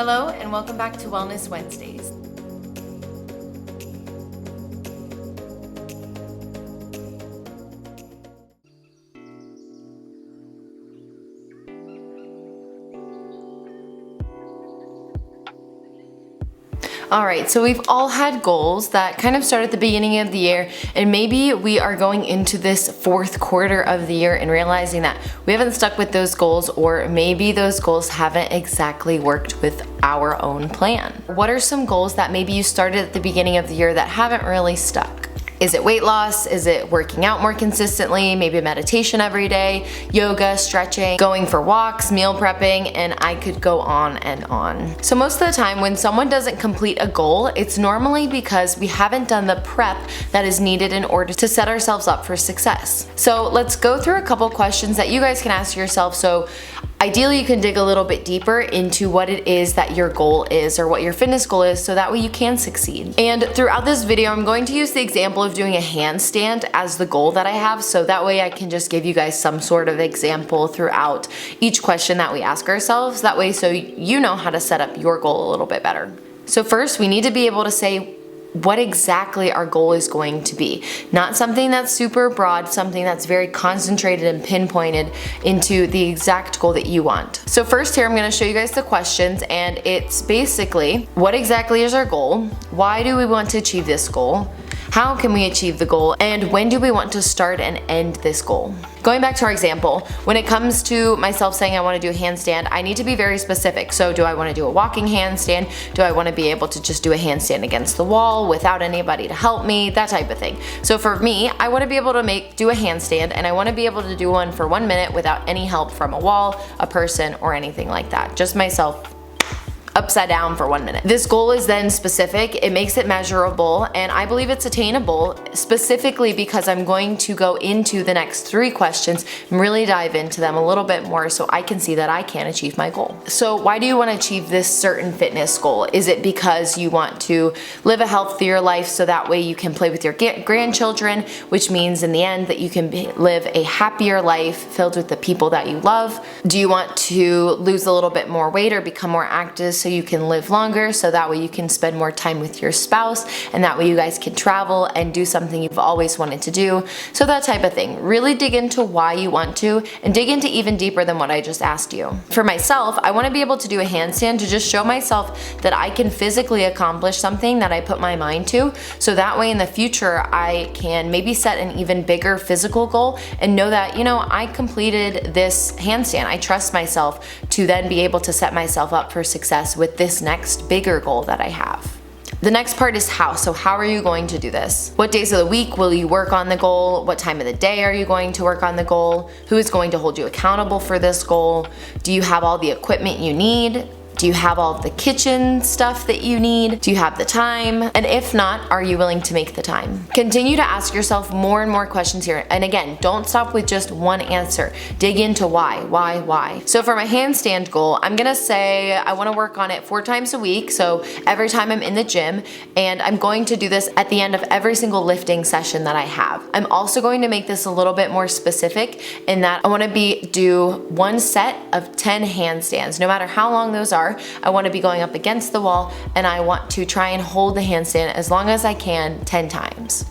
Hello and welcome back to Wellness Wednesdays. All right, so we've all had goals that kind of start at the beginning of the year, and maybe we are going into this fourth quarter of the year and realizing that we haven't stuck with those goals, or maybe those goals haven't exactly worked with our own plan. What are some goals that maybe you started at the beginning of the year that haven't really stuck? Is it weight loss? Is it working out more consistently? Maybe meditation every day, yoga, stretching, going for walks, meal prepping, and I could go on and on. So most of the time when someone doesn't complete a goal, it's normally because we haven't done the prep that is needed in order to set ourselves up for success. So let's go through a couple questions that you guys can ask yourself. So ideally, you can dig a little bit deeper into what it is that your goal is or what your fitness goal is, so that way you can succeed. And throughout this video, I'm going to use the example of doing a handstand as the goal that I have, so that way I can just give you guys some sort of example throughout each question that we ask ourselves. That way, so you know how to set up your goal a little bit better. So first, we need to be able to say what exactly our goal is going to be. Not something that's super broad, something that's very concentrated and pinpointed into the exact goal that you want. So first here, I'm gonna show you guys the questions, and it's basically, what exactly is our goal? Why do we want to achieve this goal? How can we achieve the goal? And when do we want to start and end this goal? Going back to our example, when it comes to myself saying I want to do a handstand, I need to be very specific. So do I want to do a walking handstand? Do I want to be able to just do a handstand against the wall without anybody to help me? That type of thing. So for me, I want to be able to do a handstand, and I want to be able to do one for 1 minute without any help from a wall, a person, or anything like that. Just myself upside down for 1 minute. This goal is then specific, it makes it measurable, and I believe it's attainable, specifically because I'm going to go into the next 3 questions and really dive into them a little bit more so I can see that I can achieve my goal. So why do you want to achieve this certain fitness goal? Is it because you want to live a healthier life so that way you can play with your grandchildren, which means in the end that you can live a happier life filled with the people that you love? Do you want to lose a little bit more weight or become more active so you can live longer, so that way you can spend more time with your spouse, and that way you guys can travel and do something you've always wanted to do? So that type of thing. Really dig into why you want to, and dig into even deeper than what I just asked you. For myself, I want to be able to do a handstand to just show myself that I can physically accomplish something that I put my mind to, so that way in the future I can maybe set an even bigger physical goal and know that, you know, I completed this handstand. I trust myself to then be able to set myself up for success with this next bigger goal that I have. The next part is how. So how are you going to do this? What days of the week will you work on the goal? What time of the day are you going to work on the goal? Who is going to hold you accountable for this goal? Do you have all the equipment you need? Do you have all of the kitchen stuff that you need? Do you have the time? And if not, are you willing to make the time? Continue to ask yourself more and more questions here. And again, don't stop with just one answer. Dig into why. So for my handstand goal, I'm gonna say I wanna work on it 4 times a week. So every time I'm in the gym, and I'm going to do this at the end of every single lifting session that I have. I'm also going to make this a little bit more specific in that I wanna do 1 set of 10 handstands, no matter how long those are. I want to be going up against the wall, and I want to try and hold the handstand as long as I can 10 times.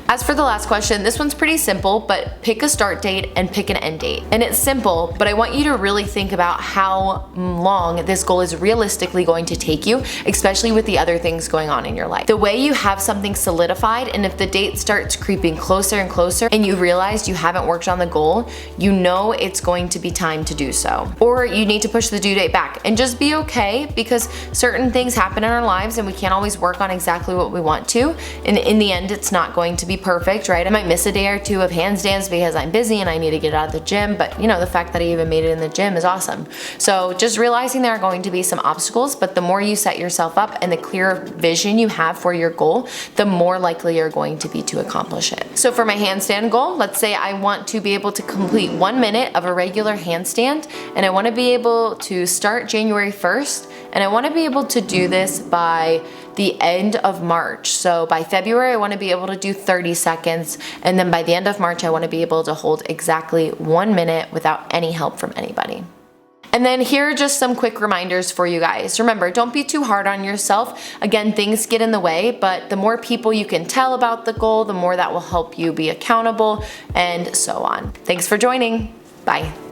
As for the last question, this one's pretty simple, but pick a start date and pick an end date. And it's simple, but I want you to really think about how long this goal is realistically going to take you, especially with the other things going on in your life. The way you have something solidified, and if the date starts creeping closer and closer and you realize you haven't worked on the goal, you know it's going to be time to do so. Or you need to push the due date back, and just be okay, because certain things happen in our lives and we can't always work on exactly what we want to. And in the end, it's not going to be perfect, right? I might miss a day or 2 of handstands because I'm busy and I need to get out of the gym, but you know, the fact that I even made it in the gym is awesome. So just realizing there are going to be some obstacles, but the more you set yourself up and the clearer vision you have for your goal, the more likely you're going to be to accomplish it. So for my handstand goal, let's say I want to be able to complete 1 minute of a regular handstand, and I want to be able to start January 1st, and I want to be able to do this by the end of March. So by February, I want to be able to do 30 seconds. And then by the end of March, I want to be able to hold exactly 1 minute without any help from anybody. And then here are just some quick reminders for you guys. Remember, don't be too hard on yourself. Again, things get in the way, but the more people you can tell about the goal, the more that will help you be accountable and so on. Thanks for joining. Bye.